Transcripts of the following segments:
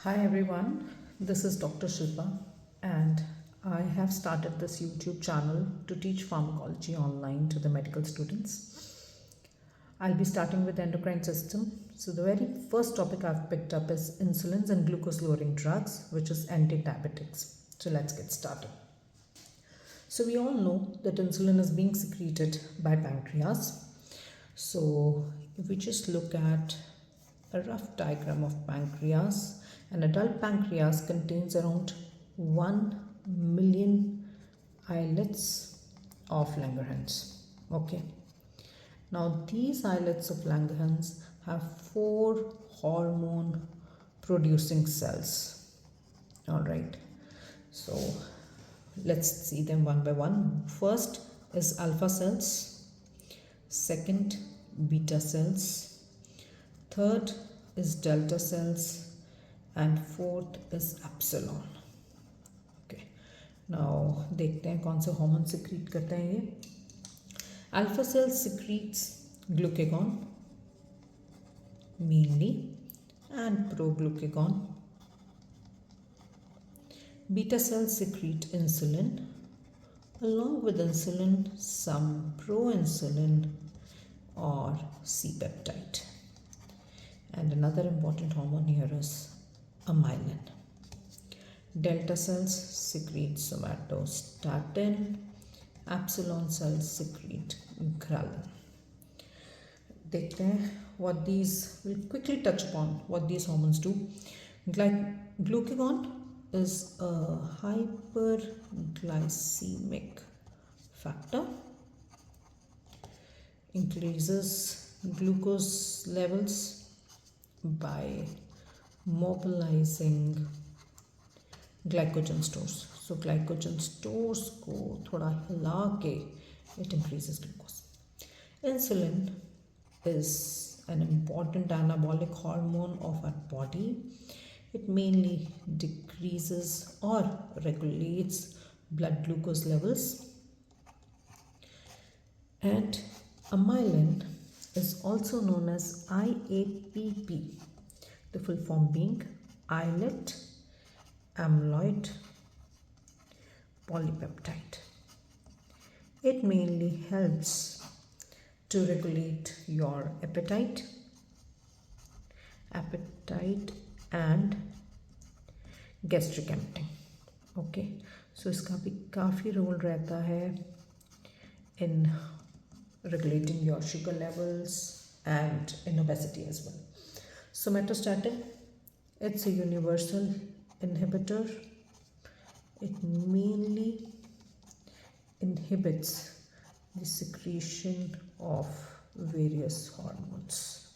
Hi everyone, this is Dr. Shilpa and I have started this YouTube channel to teach pharmacology online to the medical students. I'll be starting with endocrine system. So the very first topic I've picked up is insulins and glucose lowering drugs, which is antidiabetics. So let's get started. So we all know that insulin is being secreted by pancreas. So if we just look at a rough diagram of pancreas, an adult pancreas contains around 1 million islets of Langerhans. Okay. Now these islets of Langerhans have 4 hormone producing cells. Alright. So let's see them one by one. First is alpha cells, second beta cells, third is delta cells, and fourth is epsilon. Okay, now देखते हैं कौन से hormone secrete करते हैं ये. Alpha cell secretes glucagon mainly and proglucagon. Beta cells secrete insulin, along with insulin some proinsulin or C-peptide. And another important hormone here is amylin. Delta cells secrete somatostatin. Epsilon cells secrete ghrelin. देखते हैं what these, we'll quickly touch upon what these hormones do. Glucagon is a hyperglycemic factor, increases glucose levels by mobilizing glycogen stores. So glycogen stores को थोड़ा हिला के it increases glucose. Insulin is an important anabolic hormone of our body. It mainly decreases or regulates blood glucose levels. And amylin is also known as IAPP, the full form being islet amyloid polypeptide. It mainly helps to regulate your appetite and gastric emptying. Okay, so इसका भी काफ़ी role रहता है in regulating your sugar levels and in obesity as well. Somatostatin, it's a universal inhibitor. It mainly inhibits the secretion of various hormones.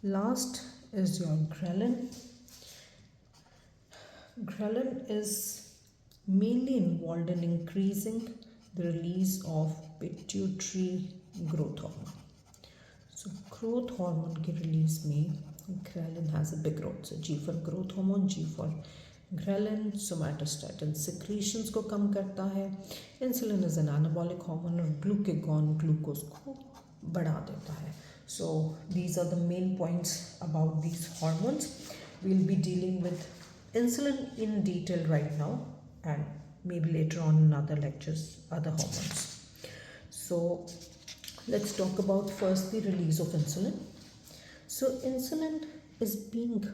Last is your ghrelin. Ghrelin is mainly involved in increasing the release of pituitary growth hormone. So growth hormone की release में ghrelin has a big role. So G for growth hormone, G for ghrelin. Somatostatin secretions को कम करता है. Insulin is an anabolic hormone और glucagon glucose को बढ़ा देता है. So these are the main points about these hormones. We'll be dealing with insulin in detail right now and maybe later on in other lectures other hormones. So let's talk about first the release of insulin. So insulin is being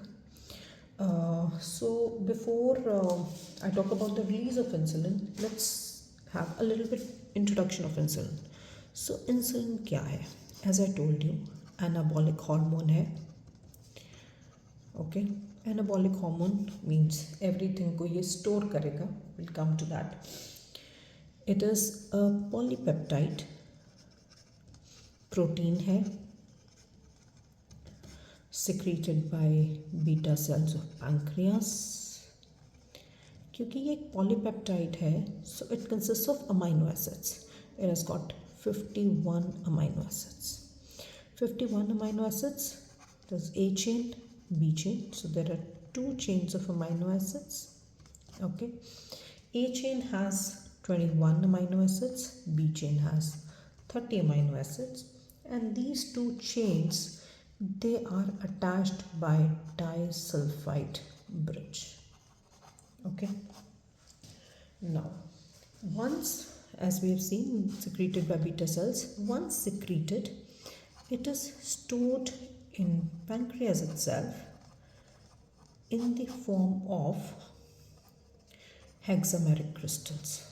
so before I talk about the release of insulin, let's have a little bit introduction of insulin. So insulin क्या है? As I told you, anabolic hormone है. Okay, anabolic hormone means everything को ये store करेगा. We'll come to that. It is a polypeptide protein है, secreted by beta cells of pancreas. क्योंकि ये एक polypeptide है, so it consists of amino acids. It has got 51 amino acids. 51 amino acids. There's A chain, B chain. So there are 2 chains of amino acids. Okay. A chain has 21 amino acids. B chain has 30 amino acids. And these 2 chains They are attached by disulfide bridge. Okay. Now, once, as we have seen, secreted by beta cells, once secreted, it is stored in pancreas itself in the form of hexameric crystals.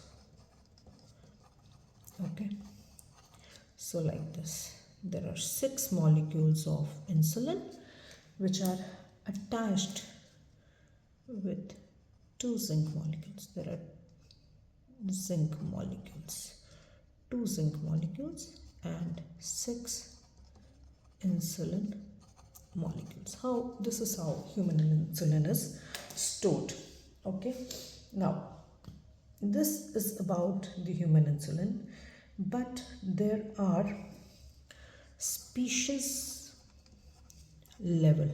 Okay, so like this, there are 6 molecules of insulin which are attached with 2 zinc molecules. There are zinc molecules, 2 zinc molecules and 6 insulin molecules. This is how human insulin is stored. Okay, now this is about the human insulin, but there are species level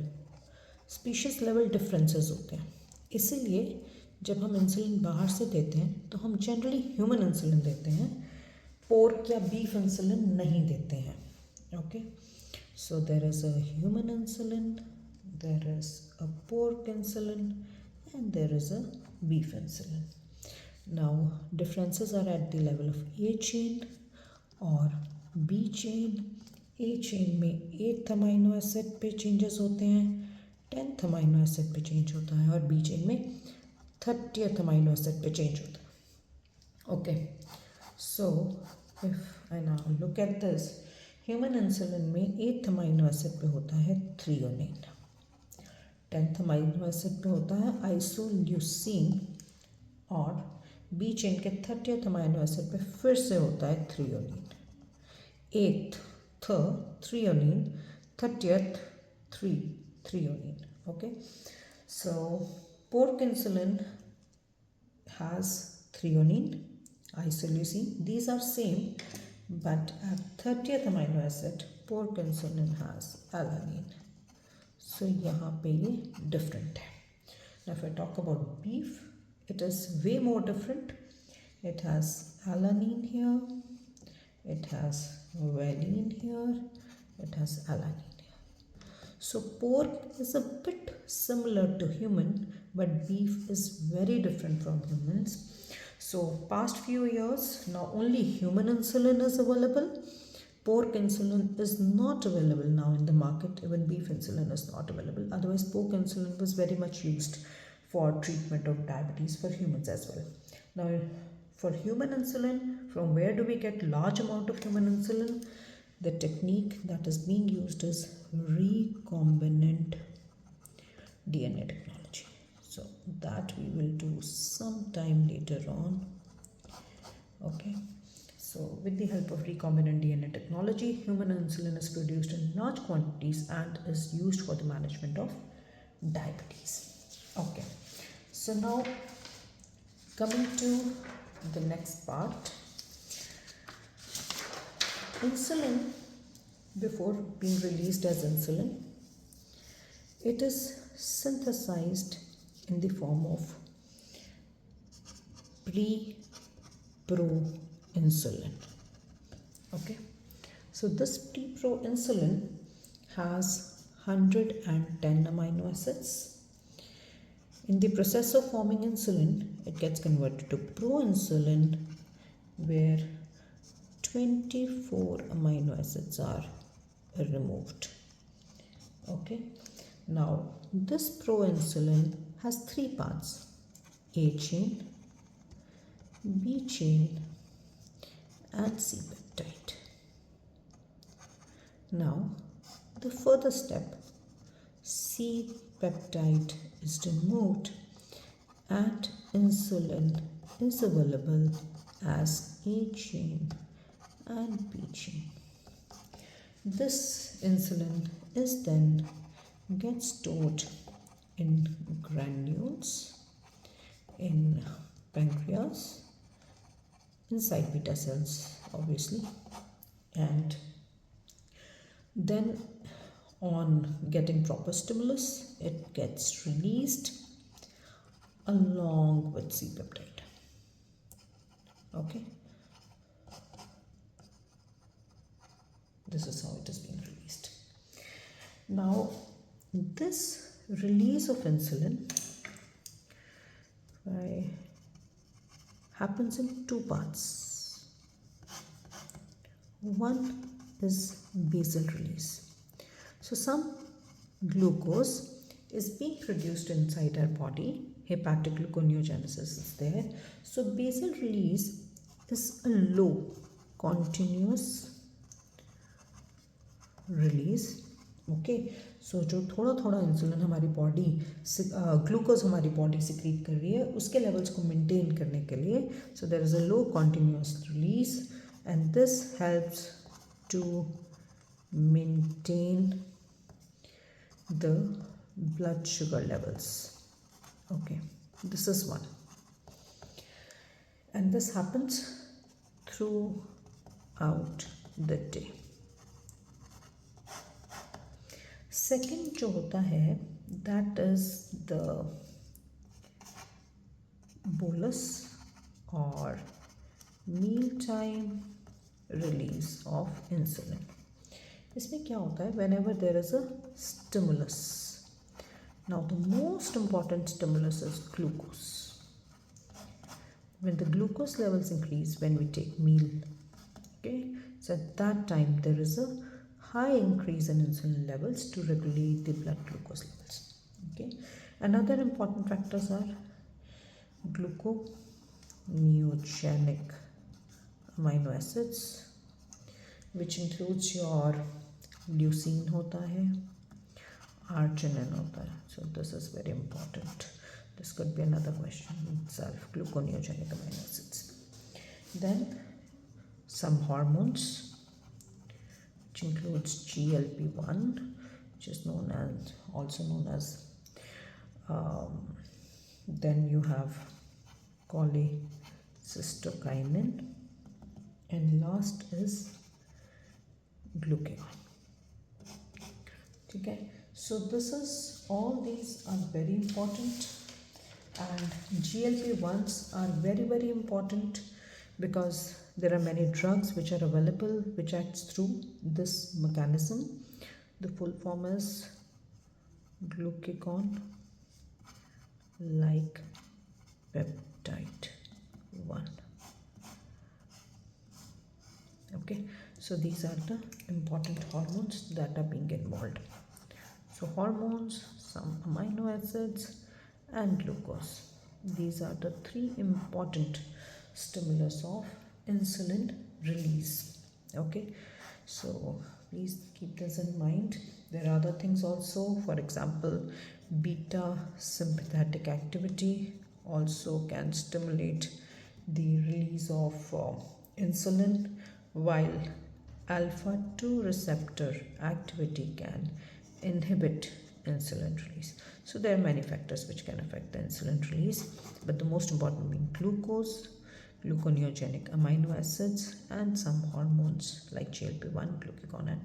differences होते हैं. इसीलिए जब हम insulin बाहर से देते हैं तो हम जनरली ह्यूमन इंसुलिन देते हैं, पोर्क या बीफ इंसुलिन नहीं देते हैं. Okay, so there is a human insulin, there is a pork insulin, and there is a beef insulin. Now differences are at the level of A chain or B chain. A chain में 8th amino acid पे changes होते हैं, 10th amino acid पे change होता है, और B chain में 30th amino acid पे चेंज होता है. Okay, so if I now look at this, human insulin में 8th अमाइनो एसिड पे होता है थ्रियोनिन, 10th अमाइनो एसिड पे होता है आइसोल्यूसिन, और बी चेन के 30th अमाइनो एसिड पे फिर से होता है threonine. 8th threonine, 30th threonine. Okay, so pork insulin has threonine, isoleucine. These are same, but at 30th amino acid pork insulin has alanine. So यहाँ पे ये different है. Now if I talk about beef, it is way more different. It has alanine here, it has valine here, it has alanine here. So pork is a bit similar to human, but beef is very different from humans. So past few years, now only human insulin is available. Pork insulin is not available now in the market. Even beef insulin is not available. Otherwise, pork insulin was very much used for treatment of diabetes for humans as well. Now, for human insulin, from where do we get large amount of human insulin? The technique that is being used is recombinant DNA technology. So that we will do sometime later on. Okay. So with the help of recombinant DNA technology, human insulin is produced in large quantities and is used for the management of diabetes. Okay. So now coming to the next part, insulin, before being released as insulin, it is synthesized in the form of pre-pro insulin. Okay, so this pre-pro insulin has 110 amino acids. In the process of forming insulin, it gets converted to proinsulin, where 24 amino acids are removed. Okay, now this proinsulin has 3 parts: A chain, B chain, and C peptide. Now the further step, C peptide is removed and insulin is available as A chain and B chain. This insulin is then gets stored in granules in pancreas, inside beta cells obviously, and then on getting proper stimulus, it gets released along with C peptide. Okay, this is how it is being released. Now, this release of insulin happens in two parts. One is basal release. So some glucose is being produced inside our body. Hepatic gluconeogenesis is there. So basal release is a low continuous release. Okay so जो थोड़ा थोड़ा insulin हमारी body glucose हमारी body secrete कर रही है उसके levels को मेंटेन करने के लिए so there is a low continuous release and this helps to maintain the blood sugar levels. Okay, this is one, and this happens throughout the day. Second जो होता है that is the bolus or mealtime release of insulin. इसमें क्या होता है whenever there is a stimulus. Now the most important stimulus is glucose. When the glucose levels increase when we take meal, okay, so at that time there is a high increase in insulin levels to regulate the blood glucose levels. Okay, another important factors are gluconeogenic amino acids, which includes your leucine होता है, arginine होता है. So this is very important. This could be another question itself. Gluconeogenic amino acids. Then some hormones, which includes GLP-1, which is also known as. Then you have cholecystokinin, and last is glucagon. Okay. So all these are very important, and GLP-1s are very, very important because there are many drugs which are available which acts through this mechanism. The full form is glucagon like peptide 1. Okay, so these are the important hormones that are being involved. So hormones, some amino acids and glucose. These are the three important stimulus of insulin release. Okay, so please keep this in mind. There are other things also, for example, beta sympathetic activity also can stimulate the release of insulin, while alpha 2 receptor activity can inhibit insulin release. So there are many factors which can affect the insulin release, but the most important being glucose, gluconeogenic amino acids, and some hormones like GLP-1, glucagon, and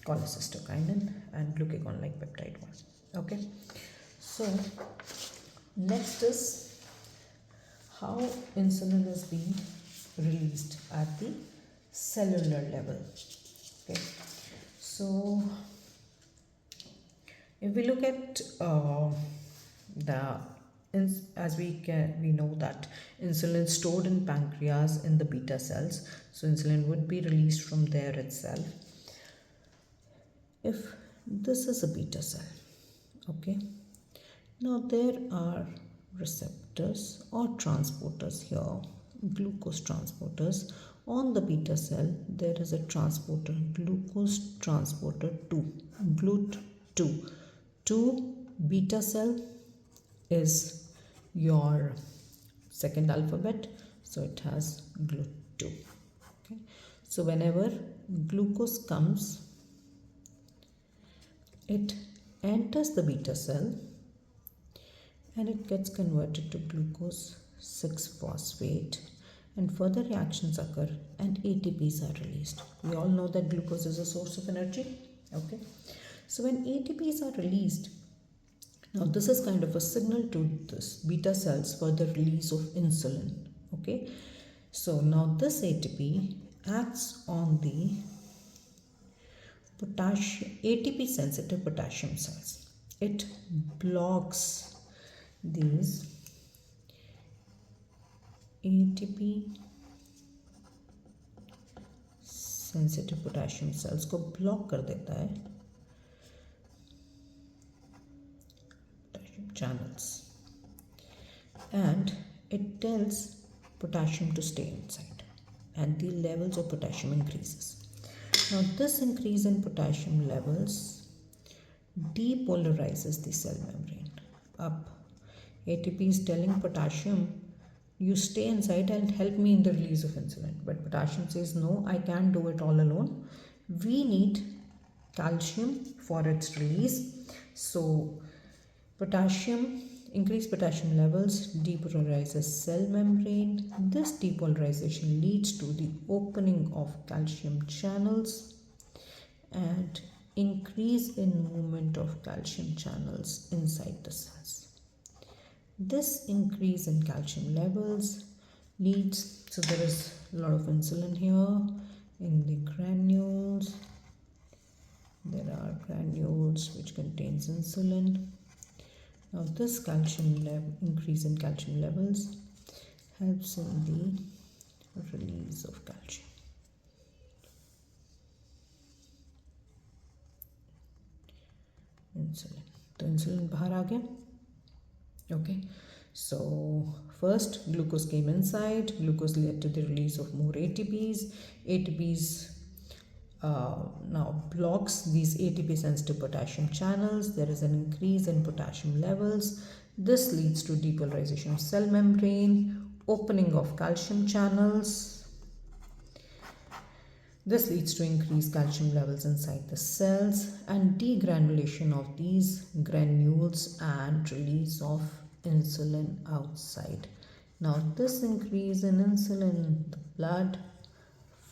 cholecystokinin, and glucagon like peptide 1. Okay, so next is how insulin is being released at the cellular level. Okay, so if we look at as we know that insulin is stored in pancreas in the beta cells, so insulin would be released from there itself. If this is a beta cell, okay, now there are receptors or transporters here, glucose transporters. On the beta cell there is a transporter, glucose transporter 2, GLUT2. 2 beta cell is your second alphabet, so it has GLUT2. Okay, so whenever glucose comes, it enters the beta cell and it gets converted to glucose 6-phosphate, and further reactions occur and ATPs are released. We all know that glucose is a source of energy. Okay, so when ATPs are released, now this is kind of a signal to this beta cells for the release of insulin. Okay, so now this ATP acts on the ATP sensitive potassium cells. It blocks these ATP sensitive potassium cells को block कर देता है, potassium channels, and it tells potassium to stay inside, and the levels of potassium increases. Now this increase in potassium levels depolarizes the cell membrane. Up ATP is telling potassium, you stay inside and help me in the release of insulin. But potassium says, no, I can't do it all alone. We need calcium for its release. So increased potassium levels depolarizes cell membrane. This depolarization leads to the opening of calcium channels and increase in movement of calcium channels inside the cells. This increase in calcium levels leads, so there is a lot of insulin here in the granules. There are granules which contains insulin. Now this increase in calcium levels helps in the release of calcium. Insulin. तो insulin बाहर आ गया. Okay, so first glucose came inside. Glucose led to the release of more ATPs. ATPs now blocks these ATP sensitive potassium channels. There is an increase in potassium levels. This leads to depolarization of cell membrane, opening of calcium channels. This leads to increased calcium levels inside the cells and degranulation of these granules and release of insulin outside. Now this increase in insulin in the blood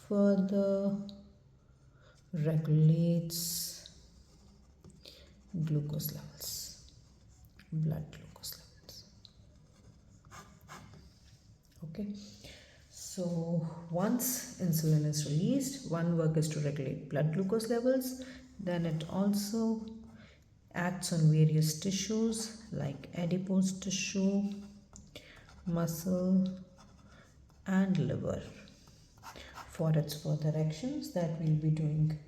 further regulates glucose levels, blood glucose levels. Okay. So once insulin is released, one work is to regulate blood glucose levels. Then it also acts on various tissues like adipose tissue, muscle and liver for its further actions that we'll be doing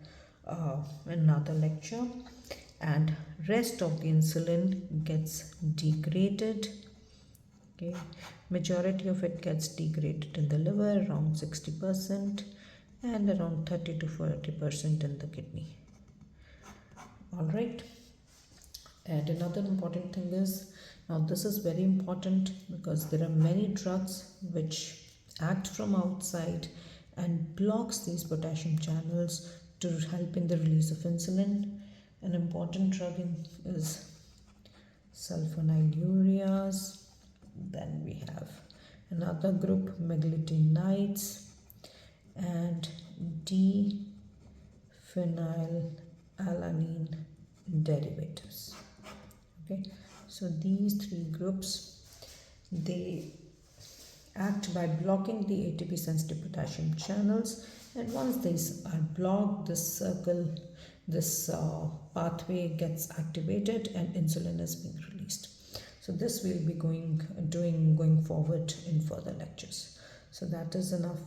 in another lecture. And rest of the insulin gets degraded. Okay, majority of it gets degraded in the liver, around 60%, and around 30 to 40% in the kidney. All right. And another important thing is, now this is very important because there are many drugs which act from outside and blocks these potassium channels to help in the release of insulin. An important drug is sulfonylureas. Then we have another group, meglitinides and D-phenylalanine derivatives. Okay, so these three groups, they act by blocking the ATP sensitive potassium channels, and once these are blocked, this pathway gets activated and insulin is being released. So this we'll be going forward in further lectures. So that is enough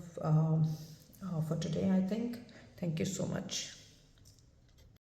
for today, I think. Thank you so much.